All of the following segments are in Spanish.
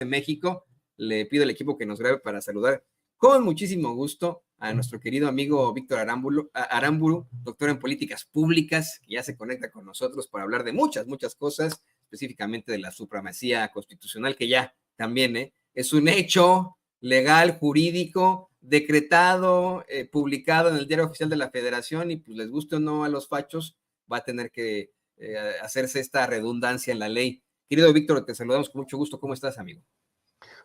de México. Le pido al equipo que nos grabe para saludar con muchísimo gusto a nuestro querido amigo Víctor Aramburu, doctor en políticas públicas, que ya se conecta con nosotros para hablar de muchas cosas, específicamente de la supremacía constitucional, que ya también es un hecho legal, jurídico, decretado, publicado en el Diario Oficial de la Federación, y pues les guste o no a los fachos, va a tener que hacerse esta redundancia en la ley. Querido Víctor, te saludamos con mucho gusto. ¿Cómo estás, amigo?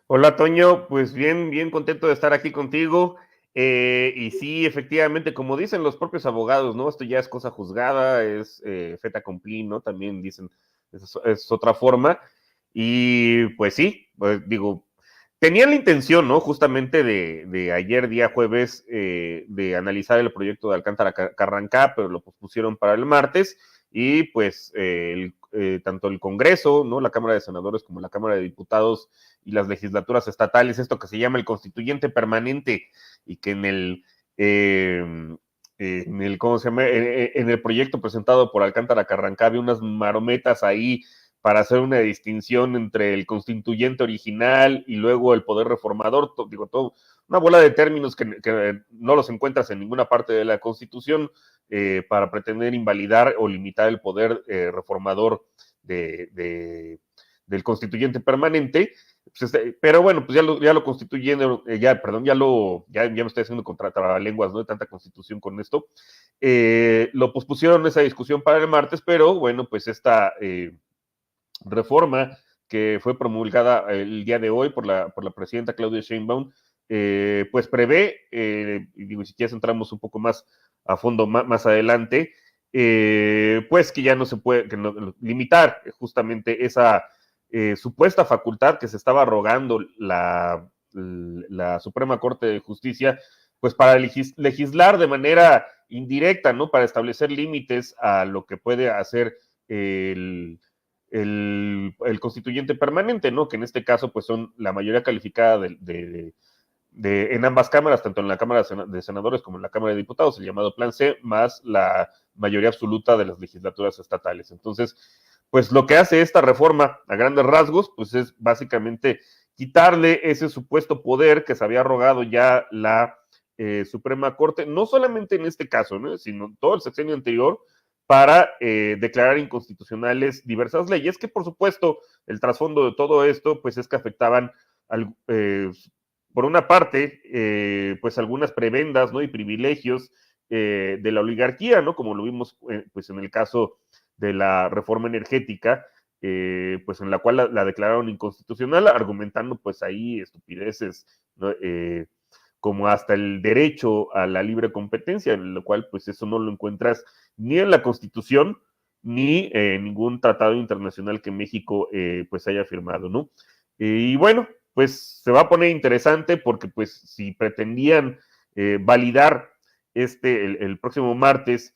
Hola, Toño, pues bien contento de estar aquí contigo. Y sí, efectivamente, como dicen los propios abogados, ¿no? Esto ya es cosa juzgada, es fait accompli, ¿no? También dicen, es otra forma. Y pues sí, pues digo, tenían la intención, ¿no? Justamente de ayer, día jueves, de analizar el proyecto de Alcántara Carrancá, pero lo pospusieron para el martes. Y pues tanto el Congreso, ¿no? La Cámara de Senadores como la Cámara de Diputados y las legislaturas estatales, esto que se llama el constituyente permanente, y que en ¿cómo se llama? En el proyecto presentado por Alcántara Carrancá había unas marometas ahí para hacer una distinción entre el constituyente original y luego el poder reformador, todo una bola de términos que no los encuentras en ninguna parte de la Constitución, para pretender invalidar o limitar el poder reformador del constituyente permanente. Pues pero bueno, pues ya lo constituyendo, ya me estoy haciendo contra trabalenguas, ¿no? De tanta constitución con esto. Lo pospusieron esa discusión para el martes, pero bueno, pues esta reforma que fue promulgada el día de hoy por la presidenta Claudia Sheinbaum, pues prevé, digo, si quieres entramos un poco más a fondo más adelante, pues que ya no se puede limitar justamente esa supuesta facultad que se estaba arrogando la Suprema Corte de Justicia, pues para legislar de manera indirecta, ¿no? Para establecer límites a lo que puede hacer el constituyente permanente, ¿no? Que en este caso, pues son la mayoría calificada en ambas cámaras, tanto en la Cámara de Senadores como en la Cámara de Diputados, el llamado Plan C, más la mayoría absoluta de las legislaturas estatales. Entonces, pues lo que hace esta reforma a grandes rasgos, pues es básicamente quitarle ese supuesto poder que se había arrogado ya la Suprema Corte, no solamente en este caso, ¿no? Sino todo el sexenio anterior, para declarar inconstitucionales diversas leyes, que por supuesto el trasfondo de todo esto pues es que afectaban por una parte pues algunas prebendas, ¿no? Y privilegios de la oligarquía, ¿no? Como lo vimos pues en el caso de la reforma energética, pues en la cual la declararon inconstitucional, argumentando pues ahí estupideces, ¿no? Como hasta el derecho a la libre competencia, en lo cual pues eso no lo encuentras ni en la Constitución ni en ningún tratado internacional que México pues haya firmado, ¿no? Y bueno, pues se va a poner interesante porque pues si pretendían validar el próximo martes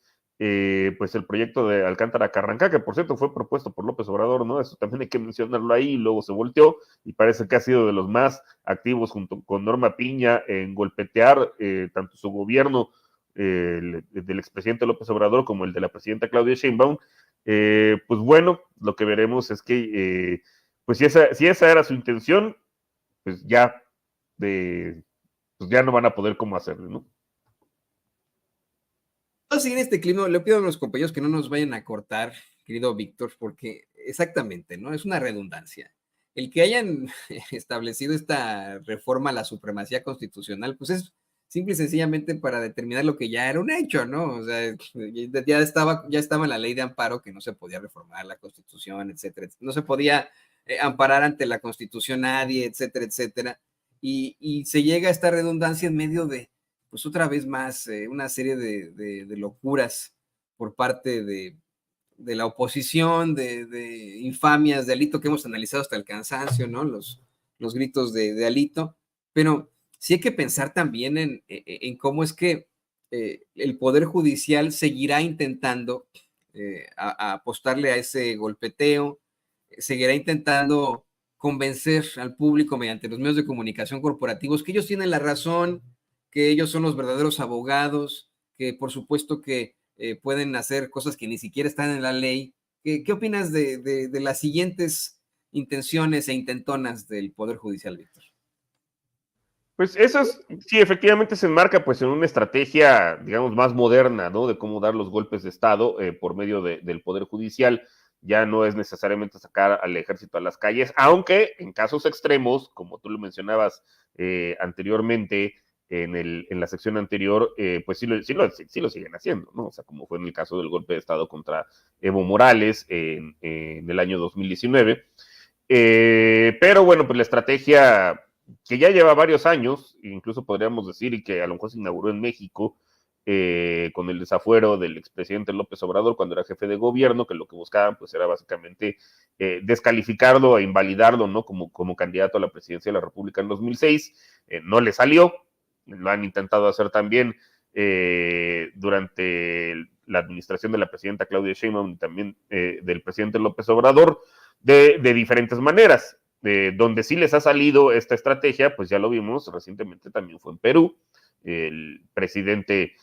pues el proyecto de Alcántara Carrancá, que por cierto fue propuesto por López Obrador, ¿no? Eso también hay que mencionarlo ahí, y luego se volteó, y parece que ha sido de los más activos junto con Norma Piña en golpetear tanto su gobierno del expresidente López Obrador como el de la presidenta Claudia Sheinbaum. Pues bueno, lo que veremos es que pues si esa era su intención, pues ya no van a poder cómo hacerlo, ¿no? Seguir este clima, le pido a los compañeros que no nos vayan a cortar, querido Víctor, porque exactamente, ¿no? Es una redundancia. El que hayan establecido esta reforma a la supremacía constitucional, pues es simple y sencillamente para determinar lo que ya era un hecho, ¿no? O sea, ya estaba en la ley de amparo que no se podía reformar la Constitución, etcétera. No se podía amparar ante la Constitución nadie, etcétera, etcétera. Y se llega a esta redundancia en medio de, pues otra vez más, una serie de locuras por parte de la oposición, de infamias de Alito que hemos analizado hasta el cansancio, ¿no? Los gritos de Alito, pero sí hay que pensar también en cómo es que el Poder Judicial seguirá intentando a apostarle a ese golpeteo, seguirá intentando convencer al público mediante los medios de comunicación corporativos que ellos tienen la razón, que ellos son los verdaderos abogados, que por supuesto que pueden hacer cosas que ni siquiera están en la ley. ¿Qué opinas de las siguientes intenciones e intentonas del Poder Judicial, Víctor. Pues eso es, sí, efectivamente se enmarca pues en una estrategia, digamos, más moderna, ¿no? De cómo dar los golpes de Estado por medio del Poder Judicial. Ya no es necesariamente sacar al ejército a las calles, aunque en casos extremos, como tú lo mencionabas anteriormente, en la sección anterior, pues sí lo siguen haciendo, ¿no? O sea, como fue en el caso del golpe de Estado contra Evo Morales en el año 2019. Pero bueno, pues la estrategia que ya lleva varios años, incluso podríamos decir, y que a lo mejor se inauguró en México, con el desafuero del expresidente López Obrador cuando era jefe de gobierno, que lo que buscaban pues era básicamente descalificarlo e invalidarlo, ¿no? Como candidato a la presidencia de la República en 2006. No le salió, lo han intentado hacer también durante la administración de la presidenta Claudia Sheinbaum y también del presidente López Obrador, de diferentes maneras. Donde sí les ha salido esta estrategia, pues ya lo vimos recientemente también fue en Perú. El presidente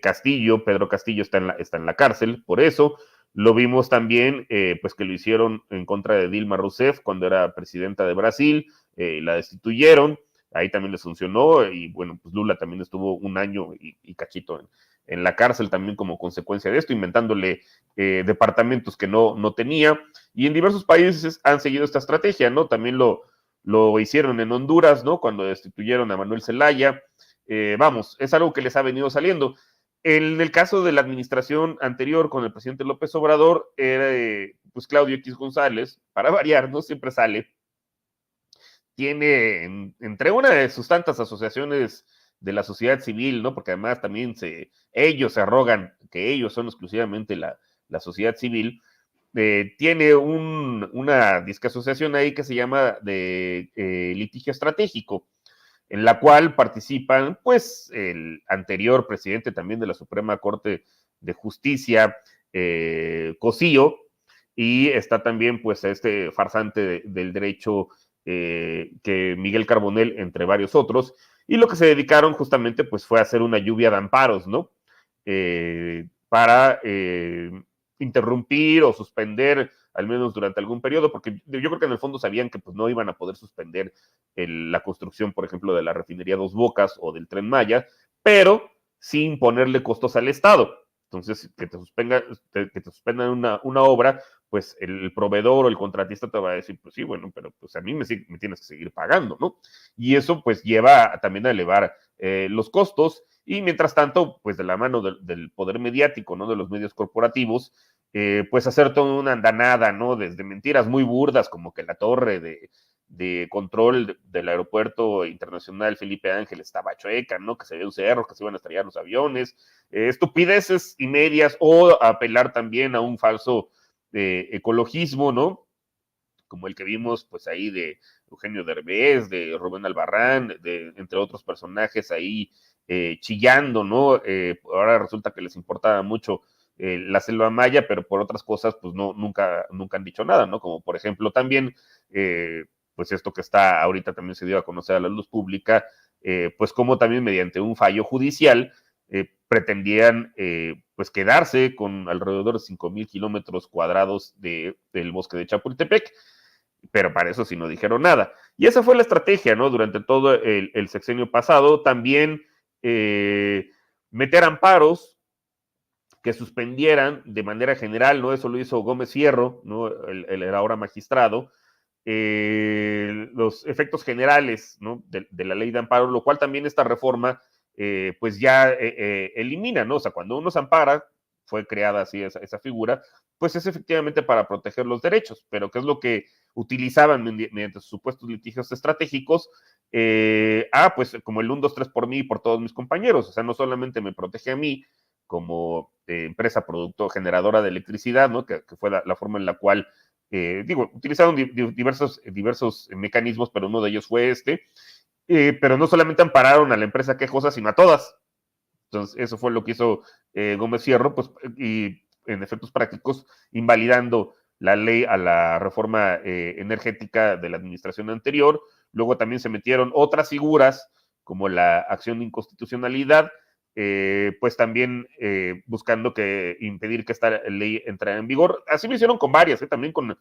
Castillo, Pedro Castillo, está en la cárcel por eso. Lo vimos también, pues que lo hicieron en contra de Dilma Rousseff cuando era presidenta de Brasil, la destituyeron, ahí también les funcionó, y bueno, pues Lula también estuvo un año y cachito en la cárcel también como consecuencia de esto, inventándole departamentos que no tenía, y en diversos países han seguido esta estrategia, ¿no? También lo hicieron en Honduras, ¿no? Cuando destituyeron a Manuel Zelaya. Vamos, es algo que les ha venido saliendo. En el caso de la administración anterior con el presidente López Obrador, era pues Claudio X González, para variar, ¿no? Siempre sale. Tiene entre una de sus tantas asociaciones de la sociedad civil, ¿no? Porque además también ellos se arrogan que ellos son exclusivamente la sociedad civil. Tiene una disque asociación ahí que se llama de litigio estratégico, en la cual participan, pues, el anterior presidente también de la Suprema Corte de Justicia, Cosío, y está también, pues, este farsante del derecho que Miguel Carbonell, entre varios otros, y lo que se dedicaron justamente, pues, fue a hacer una lluvia de amparos, ¿no? Para interrumpir o suspender, al menos durante algún periodo, porque yo creo que en el fondo sabían que pues no iban a poder suspender la construcción, por ejemplo, de la refinería Dos Bocas o del Tren Maya, pero sin ponerle costos al Estado. Entonces, que te suspendan una obra, pues el proveedor o el contratista te va a decir, pues sí, bueno, pero pues a mí me tienes que seguir pagando, ¿no? Y eso pues lleva también a elevar los costos, y mientras tanto, pues de la mano del poder mediático, ¿no? De los medios corporativos, pues hacer toda una andanada, ¿no? Desde mentiras muy burdas, como que la torre de control del aeropuerto internacional Felipe Ángeles estaba chueca, ¿no? Que se había un cerro, que se iban a estrellar los aviones, estupideces y medias, o apelar también a un falso ecologismo, ¿no? Como el que vimos, pues ahí de Eugenio Derbez, de Rubén Albarrán, entre otros personajes ahí chillando, ¿no? Ahora resulta que les importaba mucho la selva maya, pero por otras cosas, pues nunca han dicho nada, ¿no? Como por ejemplo también, pues esto que está ahorita también se dio a conocer a la luz pública, pues como también mediante un fallo judicial pretendían pues quedarse con alrededor de 5,000 kilómetros cuadrados del bosque de Chapultepec, pero para eso sí no dijeron nada. Y esa fue la estrategia, ¿no? Durante todo el sexenio pasado, también meter amparos que suspendieran de manera general, ¿no? Eso lo hizo Gómez Fierro, ¿no? El ahora magistrado, los efectos generales, ¿no? De la ley de amparo, lo cual también esta reforma, pues ya elimina, ¿no? O sea, cuando uno se ampara, fue creada así esa figura, pues es efectivamente para proteger los derechos, pero ¿qué es lo que utilizaban mediante sus supuestos litigios estratégicos? Pues como el 1, 2, 3 por mí y por todos mis compañeros, o sea, no solamente me protege a mí como empresa producto generadora de electricidad, ¿no? Que fue la forma en la cual, utilizaron diversos mecanismos, pero uno de ellos fue este, pero no solamente ampararon a la empresa quejosa, sino a todas. Entonces, eso fue lo que hizo Gómez Fierro, pues, y en efectos prácticos, invalidando la ley a la reforma energética de la administración anterior. Luego también se metieron otras figuras, como la acción de inconstitucionalidad, pues también buscando impedir que esta ley entrara en vigor. Así lo hicieron con varias, también con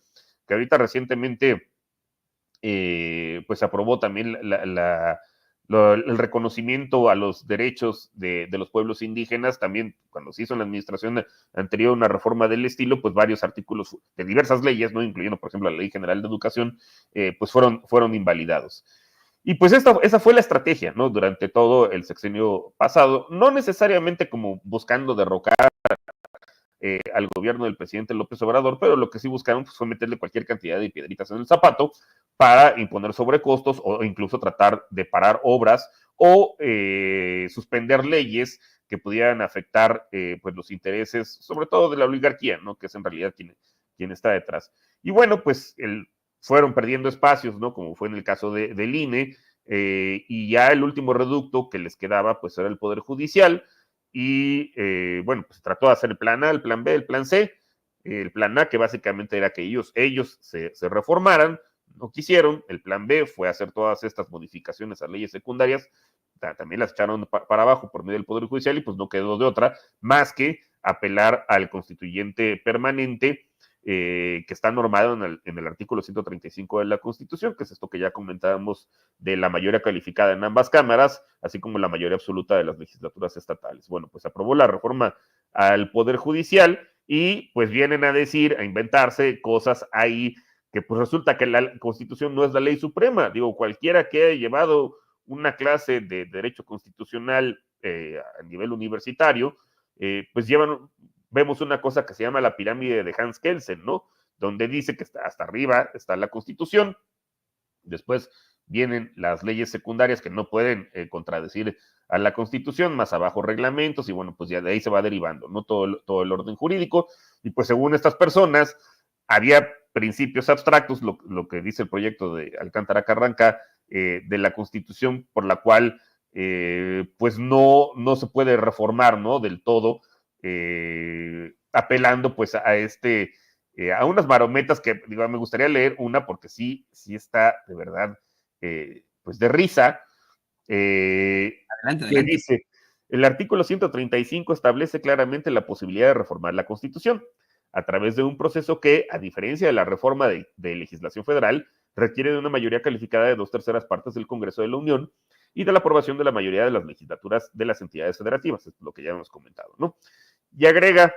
que ahorita recientemente pues se aprobó también el reconocimiento a los derechos de los pueblos indígenas. También cuando se hizo en la administración anterior una reforma del estilo, pues varios artículos de diversas leyes, ¿no? Incluyendo, por ejemplo, la Ley General de Educación, pues fueron invalidados. Y pues esa fue la estrategia, ¿no? Durante todo el sexenio pasado, no necesariamente como buscando derrocar al gobierno del presidente López Obrador, pero lo que sí buscaron pues, fue meterle cualquier cantidad de piedritas en el zapato para imponer sobrecostos o incluso tratar de parar obras o suspender leyes que pudieran afectar pues los intereses, sobre todo de la oligarquía, ¿no? Que es en realidad quien está detrás. Y bueno, pues fueron perdiendo espacios, ¿no? Como fue en el caso del INE, y ya el último reducto que les quedaba pues era el Poder Judicial. Y bueno, pues se trató de hacer el plan A, el plan B, el plan C. El plan A, que básicamente era que ellos se reformaran, no quisieron. El plan B fue hacer todas estas modificaciones a leyes secundarias, también las echaron para abajo por medio del Poder Judicial y pues no quedó de otra más que apelar al constituyente permanente que está normado en el artículo 135 de la Constitución, que es esto que ya comentábamos de la mayoría calificada en ambas cámaras, así como la mayoría absoluta de las legislaturas estatales. Bueno, pues aprobó la reforma al Poder Judicial y pues vienen a decir, a inventarse cosas ahí que pues resulta que la Constitución no es la ley suprema. Digo, cualquiera que haya llevado una clase de derecho constitucional a nivel universitario, pues vemos una cosa que se llama la pirámide de Hans Kelsen, ¿no? Donde dice que hasta arriba está la Constitución, después vienen las leyes secundarias que no pueden contradecir a la Constitución, más abajo reglamentos, y bueno, pues ya de ahí se va derivando, ¿no? Todo el orden jurídico, y pues según estas personas, había principios abstractos, lo que dice el proyecto de Alcántara Carranca, de la Constitución, por la cual pues no se puede reformar, ¿no? Del todo, apelando pues a unas marometas que, digo, me gustaría leer una porque sí está de verdad, pues de risa. Adelante. Que dice, el artículo 135 establece claramente la posibilidad de reformar la Constitución a través de un proceso que, a diferencia de la reforma de legislación federal, requiere de una mayoría calificada de 2/3 partes del Congreso de la Unión y de la aprobación de la mayoría de las legislaturas de las entidades federativas, es lo que ya hemos comentado, ¿no? Y agrega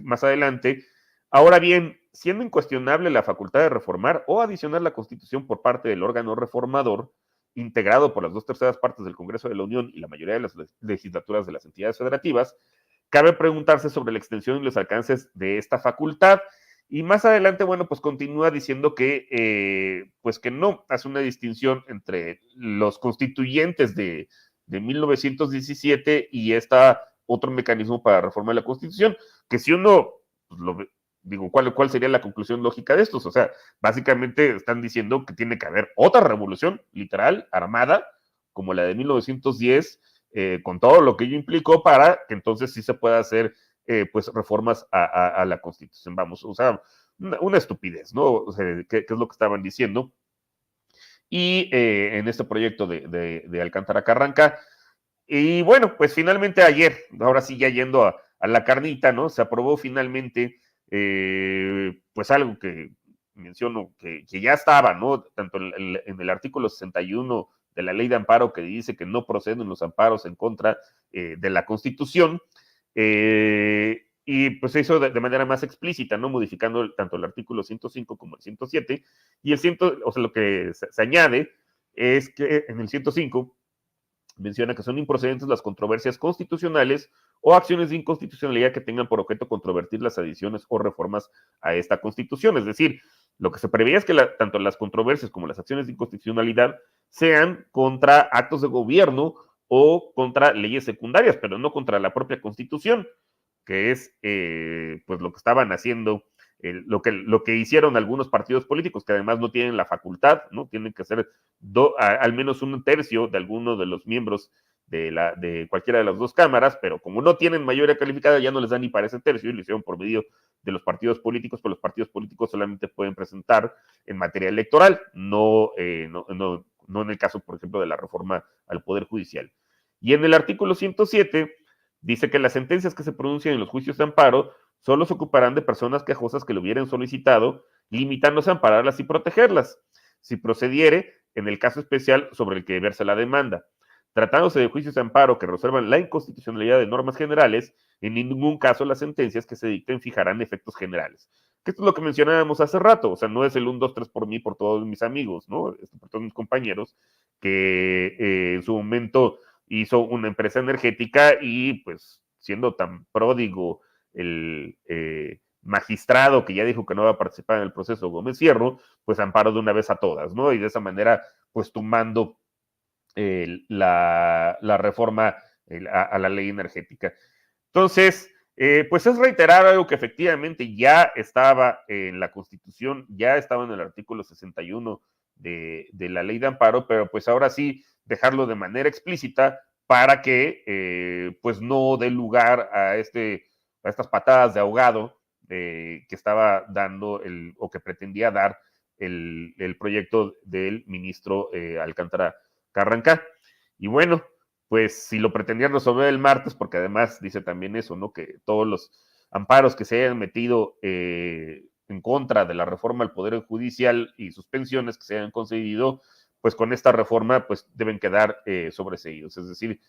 más adelante, ahora bien, siendo incuestionable la facultad de reformar o adicionar la Constitución por parte del órgano reformador, integrado por las 2/3 partes del Congreso de la Unión y la mayoría de las legislaturas de las entidades federativas, cabe preguntarse sobre la extensión y los alcances de esta facultad. Y más adelante, bueno, pues continúa diciendo que, pues que no hace una distinción entre los constituyentes de 1917 y otro mecanismo para reformar la Constitución, que si uno, pues digo, ¿cuál sería la conclusión lógica de estos? O sea, básicamente están diciendo que tiene que haber otra revolución, literal, armada, como la de 1910, con todo lo que ello implicó para que entonces sí se pueda hacer pues reformas a la Constitución. Vamos, o sea, una estupidez, ¿no? O sea, ¿qué es lo que estaban diciendo? Y en este proyecto de Alcántara Carranca, y bueno, pues finalmente ayer, ahora sí ya yendo a la carnita, ¿no? Se aprobó finalmente pues algo que menciono que ya estaba, ¿no? Tanto en el artículo 61 de la ley de amparo que dice que no proceden los amparos en contra de la Constitución, y pues se hizo de manera más explícita, ¿no? Modificando tanto el artículo 105 como el 107, y o sea, lo que se añade es que en el 105 menciona que son improcedentes las controversias constitucionales o acciones de inconstitucionalidad que tengan por objeto controvertir las adiciones o reformas a esta Constitución. Es decir, lo que se preveía es que tanto las controversias como las acciones de inconstitucionalidad sean contra actos de gobierno o contra leyes secundarias, pero no contra la propia Constitución, que es pues lo que estaban haciendo, lo que hicieron algunos partidos políticos, que además no tienen la facultad, ¿no? Tienen que ser al menos 1/3 de algunos de los miembros de cualquiera de las dos cámaras, pero como no tienen mayoría calificada, ya no les dan ni para ese tercio, y lo hicieron por medio de los partidos políticos, pero los partidos políticos solamente pueden presentar en materia electoral, no en el caso, por ejemplo, de la reforma al Poder Judicial. Y en el artículo 107 dice que las sentencias que se pronuncian en los juicios de amparo solo se ocuparán de personas quejosas que lo hubieran solicitado, limitándose a ampararlas y protegerlas, si procediere, en el caso especial sobre el que verse la demanda. Tratándose de juicios de amparo que resuelvan la inconstitucionalidad de normas generales, en ningún caso las sentencias que se dicten fijarán efectos generales. Que esto es lo que mencionábamos hace rato, o sea, no es el 1, 2, 3 por mí, por todos mis amigos, ¿no? Por todos mis compañeros, que en su momento hizo una empresa energética y pues siendo tan pródigo el magistrado que ya dijo que no va a participar en el proceso Gómez Fierro, pues amparó de una vez a todas, ¿no? Y de esa manera, pues tumbando la reforma a la ley energética. Entonces, pues es reiterar algo que efectivamente ya estaba en la Constitución, ya estaba en el artículo 61 de la ley de amparo, pero pues ahora sí dejarlo de manera explícita para que pues no dé lugar a estas patadas de ahogado que estaba dando o que pretendía dar el proyecto del ministro Alcántara Carrancá. Y bueno, pues si lo pretendían resolver el martes, porque además dice también eso, ¿no? Que todos los amparos que se hayan metido en contra de la reforma al Poder Judicial y suspensiones que se hayan concedido, pues con esta reforma pues deben quedar sobreseídos. Es decir,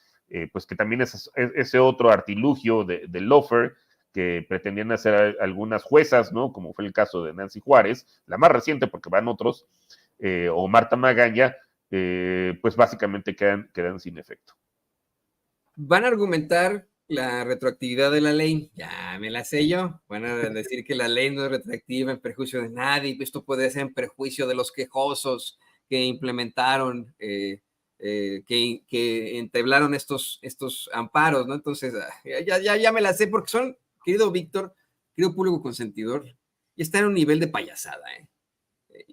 pues que también es ese otro artilugio de lawfare que pretendían hacer algunas juezas, ¿no? Como fue el caso de Nancy Juárez, la más reciente porque van otros, o Marta Magaña, pues básicamente quedan sin efecto. Van a argumentar la retroactividad de la ley, ya me la sé yo, van a decir que la ley no es retroactiva en perjuicio de nadie, esto puede ser en perjuicio de los quejosos que implementaron, que entablaron estos amparos, ¿no? Entonces, ya me la sé porque son, querido Víctor, querido público consentidor, ya está en un nivel de payasada, ¿eh?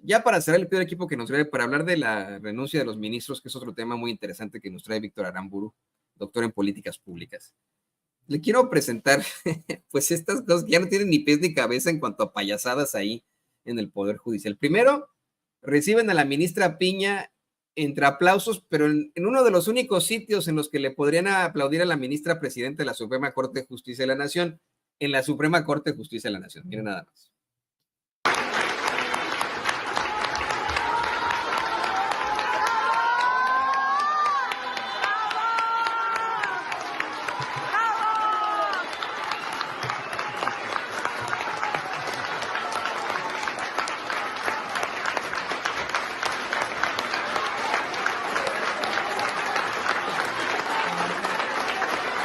Ya para cerrar, le pido al equipo que nos grabe para hablar de la renuncia de los ministros, que es otro tema muy interesante que nos trae Víctor Aramburu, doctor en políticas públicas. Le quiero presentar, pues estas cosas que ya no tienen ni pies ni cabeza en cuanto a payasadas ahí en el Poder Judicial. Primero, reciben a la ministra Piña entre aplausos, pero en uno de los únicos sitios en los que le podrían aplaudir a la ministra presidenta de la Suprema Corte de Justicia de la Nación, en la Suprema Corte de Justicia de la Nación. Miren nada más.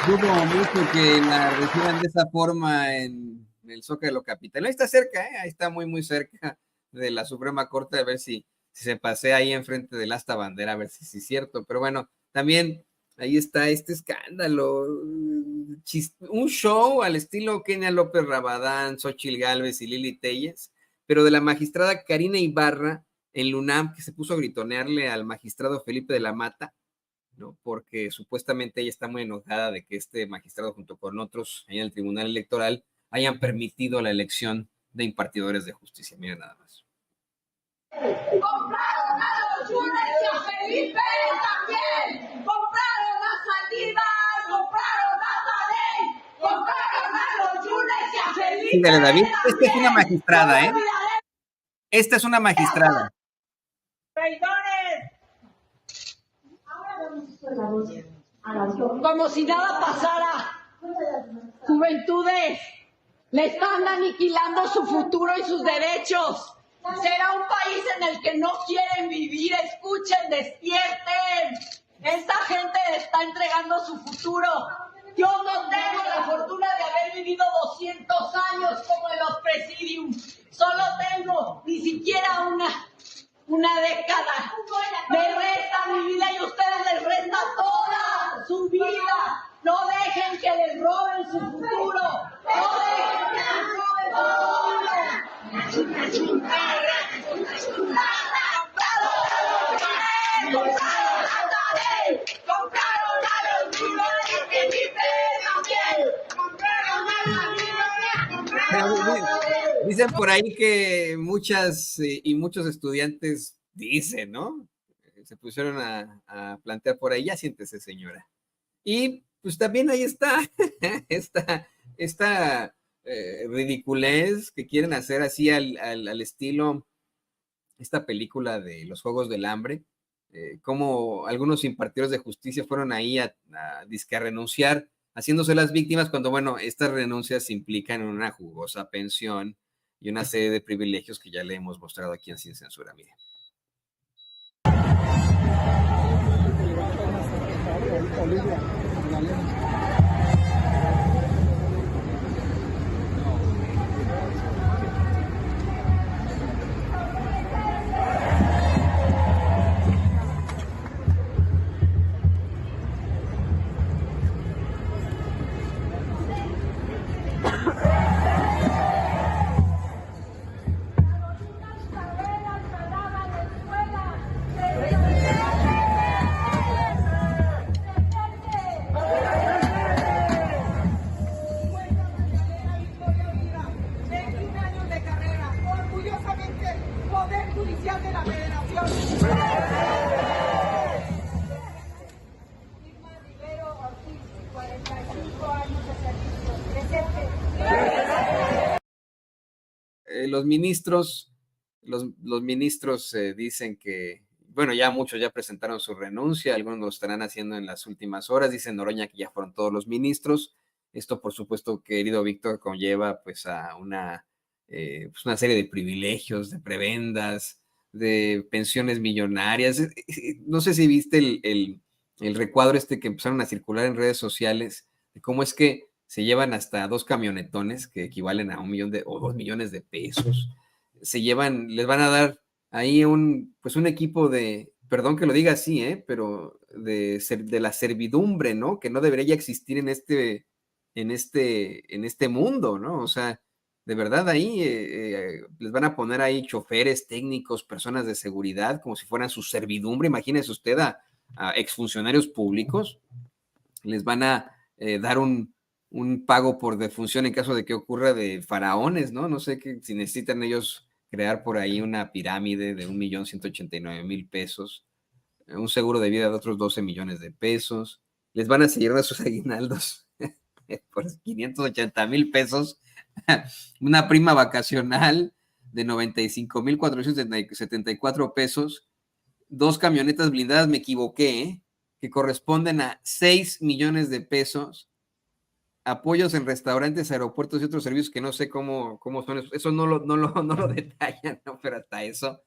Dudo mucho que la reciban de esa forma en el Zócalo Capital. Ahí está cerca, ahí está muy, muy cerca de la Suprema Corte, a ver si se pasea ahí enfrente del asta bandera, a ver si es cierto. Pero bueno, también ahí está este escándalo, un show al estilo Kenia López Rabadán, Xochitl Gálvez y Lili Telles, pero de la magistrada Karina Ibarra en LUNAM, que se puso a gritonearle al magistrado Felipe de la Mata, ¿no? Porque supuestamente ella está muy enojada de que este magistrado junto con otros ahí en el Tribunal Electoral hayan permitido la elección de impartidores de justicia. Miren nada más. Compraron a los Yunes y a Felipe también. Compraron a Saldívar, compraron a Tadei, compraron a los Yunes y a Felipe. Sígale, David. Esta es una magistrada, ¿eh? Esta es una magistrada. Como si nada pasara. Juventudes, le están aniquilando su futuro y sus derechos. Será un país en el que no quieren vivir. Escuchen, despierten. Esta gente está entregando su futuro. Yo no tengo la fortuna de haber vivido 200 años como en los presidiums. Solo tengo ni siquiera una década. Me resta mi vida y a ustedes les resta toda su vida. No dejen que les roben su futuro. No dejen que les roben su futuro. Compraron a Tadei, compraron a los Yunes y Felipe también. Compraron a la Dicen por ahí que muchas y muchos estudiantes dicen, ¿no? Se pusieron a plantear por ahí, ya siéntese, señora. Y pues también ahí está esta ridiculez que quieren hacer así al estilo esta película de los Juegos del Hambre, como algunos impartidores de justicia fueron ahí a dizque a renunciar, haciéndose las víctimas, cuando, bueno, estas renuncias implican una jugosa pensión y una serie de privilegios que ya le hemos mostrado aquí en Sin Censura, mire. Los ministros dicen que, bueno, ya muchos ya presentaron su renuncia, algunos lo estarán haciendo en las últimas horas, dice Noroña que ya fueron todos los ministros. Esto, por supuesto, querido Víctor, conlleva pues a pues una serie de privilegios, de prebendas, de pensiones millonarias. No sé si viste el recuadro que empezaron a circular en redes sociales, de cómo es que se llevan hasta 2 camionetones que equivalen a 1 millón o 2 millones de pesos. Les van a dar ahí pues un equipo de, perdón que lo diga así, pero de la servidumbre, ¿no? Que no debería ya existir en este mundo, ¿no? O sea, de verdad ahí les van a poner ahí choferes, técnicos, personas de seguridad, como si fueran su servidumbre. Imagínese usted a exfuncionarios públicos, les van a dar un pago por defunción en caso de que ocurra de faraones, ¿no? No sé si necesitan ellos crear por ahí una pirámide de 1.189.000 pesos, un seguro de vida de otros 12 millones de pesos, les van a seguir de sus aguinaldos por 580.000 pesos, una prima vacacional de 95.474 pesos, 2 camionetas blindadas, me equivoqué, que corresponden a 6 millones de pesos, apoyos en restaurantes, aeropuertos y otros servicios que no sé cómo son. Eso no lo detallan, ¿no? Pero hasta eso.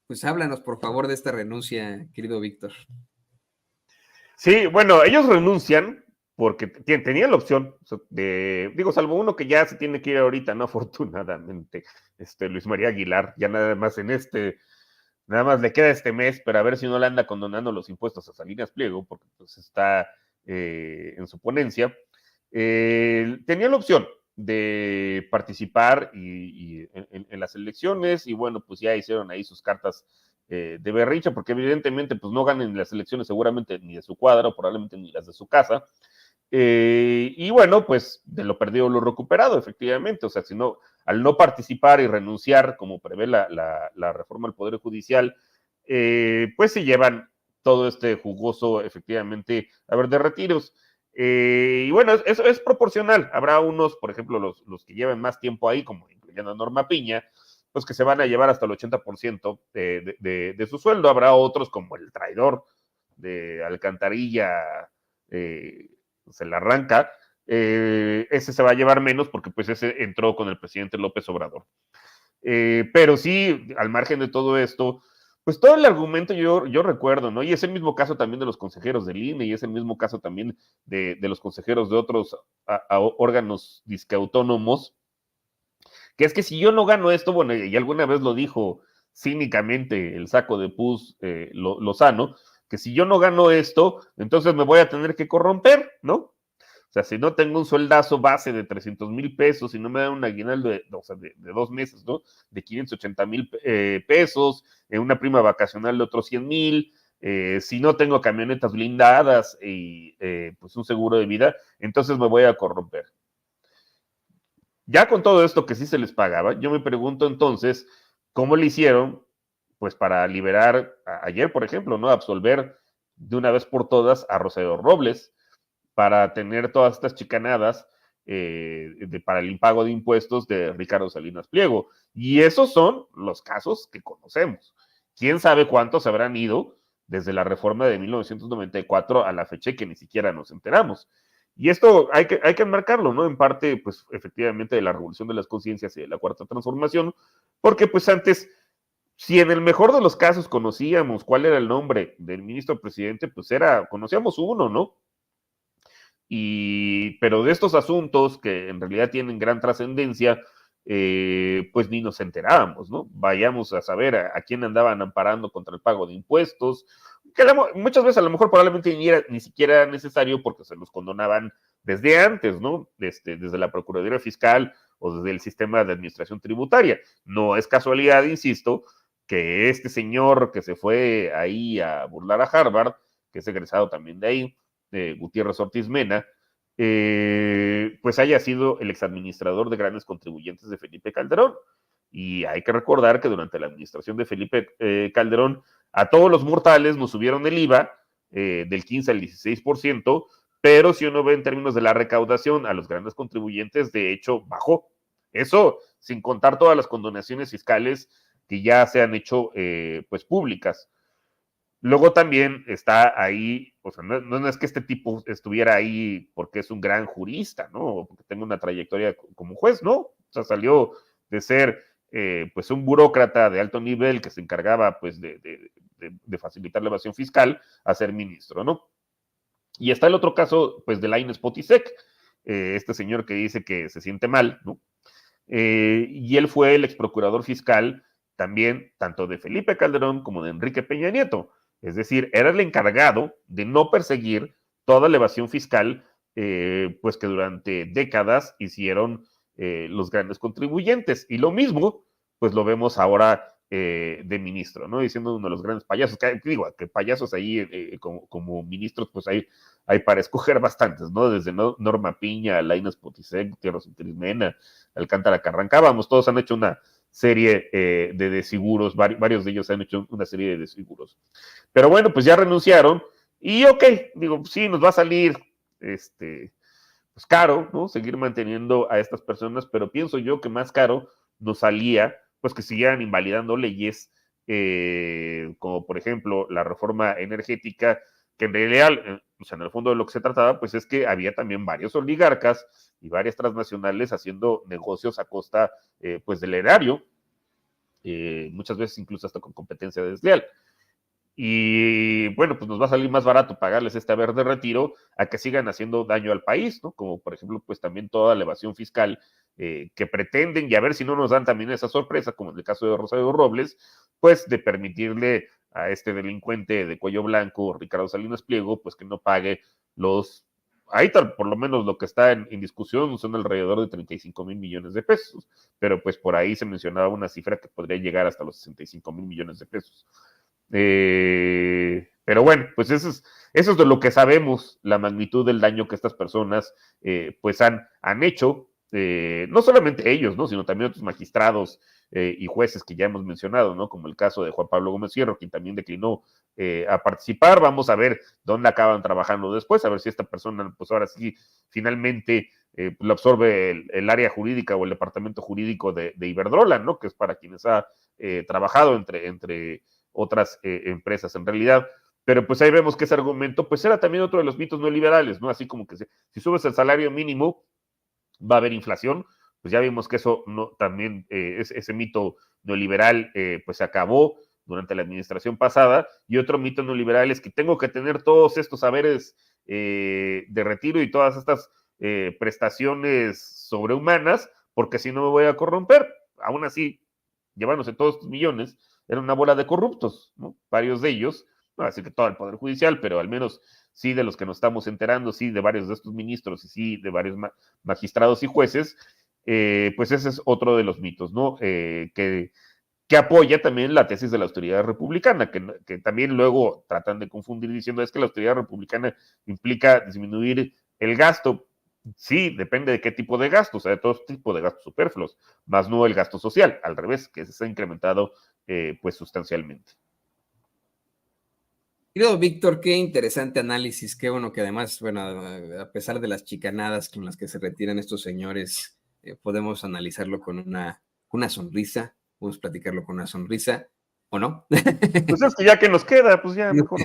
Pues háblanos, por favor, de esta renuncia, querido Víctor. Sí, bueno, ellos renuncian porque tenían la opción salvo uno que ya se tiene que ir ahorita, ¿no? Afortunadamente, Luis María Aguilar, ya nada más nada más le queda este mes, pero a ver si no le anda condonando los impuestos a Salinas Pliego, porque pues está en su ponencia. Tenía la opción de participar en las elecciones y bueno, pues ya hicieron ahí sus cartas de berrinche, porque evidentemente pues no ganen las elecciones seguramente ni de su cuadra, o probablemente ni las de su casa. Y bueno, pues de lo perdido lo recuperado, efectivamente. O sea, si no, al no participar y renunciar, como prevé la reforma del Poder Judicial, pues se llevan todo este jugoso, efectivamente, de retiros. Y bueno, eso es proporcional. Habrá unos, por ejemplo, los que lleven más tiempo ahí, como incluyendo a Norma Piña, pues que se van a llevar hasta el 80% de su sueldo. Habrá otros como el traidor de Alcantarilla, se la arranca, ese se va a llevar menos porque pues ese entró con el presidente López Obrador. Pero sí, al margen de todo esto, pues todo el argumento yo recuerdo, ¿no? Y es el mismo caso también de los consejeros del INE y es el mismo caso también de los consejeros de otros órganos disque autónomos, que es que si yo no gano esto, bueno, y alguna vez lo dijo cínicamente el saco de pus Lozano, que si yo no gano esto, entonces me voy a tener que corromper, ¿no? O sea, si no tengo un sueldazo base de 300,000 pesos, si no me dan un aguinaldo de 2 meses, ¿no? De 580,000 pesos, una prima vacacional de otros 100,000, si no tengo camionetas blindadas y pues un seguro de vida, entonces me voy a corromper. Ya con todo esto que sí se les pagaba, yo me pregunto entonces, ¿cómo le hicieron? Pues para liberar, ayer por ejemplo, ¿no? Absolver de una vez por todas a Rosario Robles, para tener todas estas chicanadas para el impago de impuestos de Ricardo Salinas Pliego. Y esos son los casos que conocemos. ¿Quién sabe cuántos habrán ido desde la reforma de 1994 a la fecha que ni siquiera nos enteramos? Y esto hay que enmarcarlo, ¿no? En parte, pues, efectivamente, de la revolución de las conciencias y de la cuarta transformación, porque, pues, antes, si en el mejor de los casos conocíamos cuál era el nombre del ministro presidente, pues conocíamos uno, ¿no? Pero de estos asuntos que en realidad tienen gran trascendencia, pues ni nos enterábamos, ¿no? Vayamos a saber a quién andaban amparando contra el pago de impuestos, que muchas veces a lo mejor probablemente ni siquiera era necesario porque se los condonaban desde antes, ¿no? Desde la Procuraduría Fiscal o desde el sistema de administración tributaria. No es casualidad, insisto, que este señor que se fue ahí a burlar a Harvard, que es egresado también de ahí, Gutiérrez Ortiz Mena, pues haya sido el exadministrador de grandes contribuyentes de Felipe Calderón. Y hay que recordar que durante la administración de Felipe Calderón, a todos los mortales nos subieron el IVA del 15 al 16%, pero si uno ve en términos de la recaudación, a los grandes contribuyentes, de hecho, bajó. Eso sin contar todas las condonaciones fiscales que ya se han hecho pues públicas. Luego también está ahí, o sea, no es que este tipo estuviera ahí porque es un gran jurista, ¿no? O porque tenga una trayectoria como juez, ¿no? O sea, salió de ser, pues, un burócrata de alto nivel que se encargaba, pues, de facilitar la evasión fiscal a ser ministro, ¿no? Y está el otro caso, pues, de Lainez Potisek, este señor que dice que se siente mal, ¿no? Y él fue el ex procurador fiscal también, tanto de Felipe Calderón como de Enrique Peña Nieto. Es decir, era el encargado de no perseguir toda la evasión fiscal, pues que durante décadas hicieron los grandes contribuyentes. Y lo mismo, pues lo vemos ahora de ministro, ¿no? Diciendo uno de los grandes payasos, que digo, que payasos ahí como ministros, pues hay para escoger bastantes, ¿no? Desde Norma Piña, Lainez Potisek, Gutiérrez Ortiz Mena, Alcántara Carranca, vamos, todos han hecho una serie de desfiguros, varios de ellos han hecho una serie de desfiguros. Pero bueno, pues ya renunciaron y ok, digo, sí, nos va a salir pues caro, ¿no? Seguir manteniendo a estas personas, pero pienso yo que más caro nos salía pues que siguieran invalidando leyes como por ejemplo la reforma energética, que en realidad, o sea, en el fondo de lo que se trataba, pues es que había también varios oligarcas y varias transnacionales haciendo negocios a costa pues del erario, muchas veces incluso hasta con competencia desleal. Y bueno, pues nos va a salir más barato pagarles este haber de retiro a que sigan haciendo daño al país, ¿no? Como por ejemplo, pues también toda la evasión fiscal que pretenden, y a ver si no nos dan también esa sorpresa, como en el caso de Rosario Robles, pues de permitirle a este delincuente de cuello blanco, Ricardo Salinas Pliego, pues que no pague los... Ahí tal, por lo menos lo que está en discusión son alrededor de 35 mil millones de pesos, pero pues por ahí se mencionaba una cifra que podría llegar hasta los 65 mil millones de pesos. Pero bueno, pues eso es de lo que sabemos, la magnitud del daño que estas personas pues han hecho, no solamente ellos, ¿no? Sino también otros magistrados y jueces que ya hemos mencionado, ¿no? Como el caso de Juan Pablo Gómez Fierro, quien también declinó a participar. Vamos a ver dónde acaban trabajando después, a ver si esta persona, pues ahora sí, finalmente lo absorbe el área jurídica o el departamento jurídico de Iberdrola, ¿no? Que es para quienes ha trabajado entre otras empresas en realidad. Pero pues ahí vemos que ese argumento pues era también otro de los mitos neoliberales, ¿no? Así como que si subes el salario mínimo va a haber inflación, pues ya vimos que eso no, también ese mito neoliberal pues se acabó durante la administración pasada. Y otro mito neoliberal es que tengo que tener todos estos saberes de retiro y todas estas prestaciones sobrehumanas, porque si no me voy a corromper. Aún así, llevándose todos estos millones, era una bola de corruptos, ¿no? Varios de ellos, no voy a decir que todo el Poder Judicial, pero al menos sí de los que nos estamos enterando, sí de varios de estos ministros y sí de varios magistrados y jueces, pues ese es otro de los mitos, ¿no? Que apoya también la tesis de la austeridad republicana, que también luego tratan de confundir diciendo es que la austeridad republicana implica disminuir el gasto. Sí, depende de qué tipo de gasto, o sea, de todo tipo de gastos superfluos, más no el gasto social, al revés, que se ha incrementado pues sustancialmente. Querido Víctor, qué interesante análisis, qué bueno que además, bueno, a pesar de las chicanadas con las que se retiran estos señores, podemos analizarlo con una sonrisa, podemos platicarlo con una sonrisa, ¿o no? Pues es que ya que nos queda, pues ya mejor.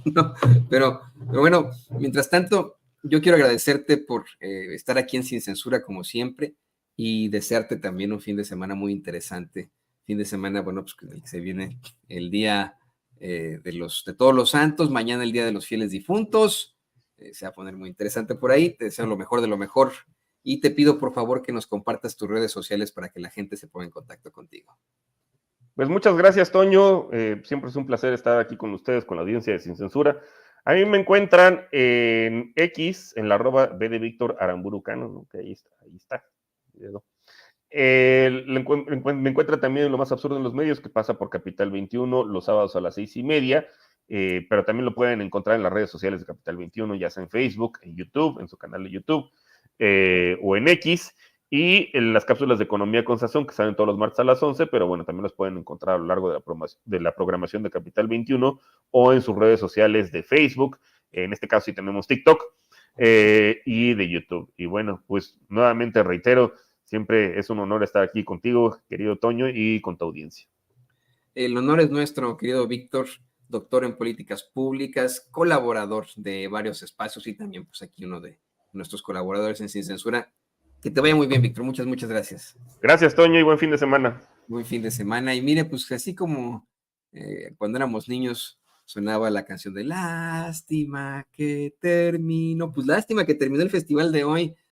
No, pero bueno, mientras tanto, yo quiero agradecerte por estar aquí en Sin Censura como siempre y desearte también un fin de semana muy interesante. Fin de semana, bueno, pues el que se viene el día de todos los santos, mañana el día de los fieles difuntos, se va a poner muy interesante por ahí, te deseo lo mejor de lo mejor y te pido por favor que nos compartas tus redes sociales para que la gente se ponga en contacto contigo. Pues muchas gracias, Toño. Siempre es un placer estar aquí con ustedes, con la audiencia de Sin Censura. A mí me encuentran en X, en la @ B de Víctor Aramburu Cano, ¿no? Que ahí está. Me encuentra también en Lo Más Absurdo en los Medios, que pasa por Capital 21 los sábados a las 6:30, pero también lo pueden encontrar en las redes sociales de Capital 21, ya sea en Facebook, en YouTube, en su canal de YouTube, o en X, y en las cápsulas de Economía con Sazón, que salen todos los martes a las 11, pero bueno, también los pueden encontrar a lo largo de la programación de Capital 21 o en sus redes sociales de Facebook, en este caso sí tenemos TikTok, y de YouTube. Y bueno, pues nuevamente reitero, siempre es un honor estar aquí contigo, querido Toño, y con tu audiencia. El honor es nuestro, querido Víctor, doctor en políticas públicas, colaborador de varios espacios y también pues aquí uno de nuestros colaboradores en Sin Censura. Que te vaya muy bien, Víctor. Muchas gracias. Gracias, Toño, y buen fin de semana. Buen fin de semana. Y mire, pues así como cuando éramos niños sonaba la canción de Lástima que terminó. Pues lástima que terminó el festival de hoy.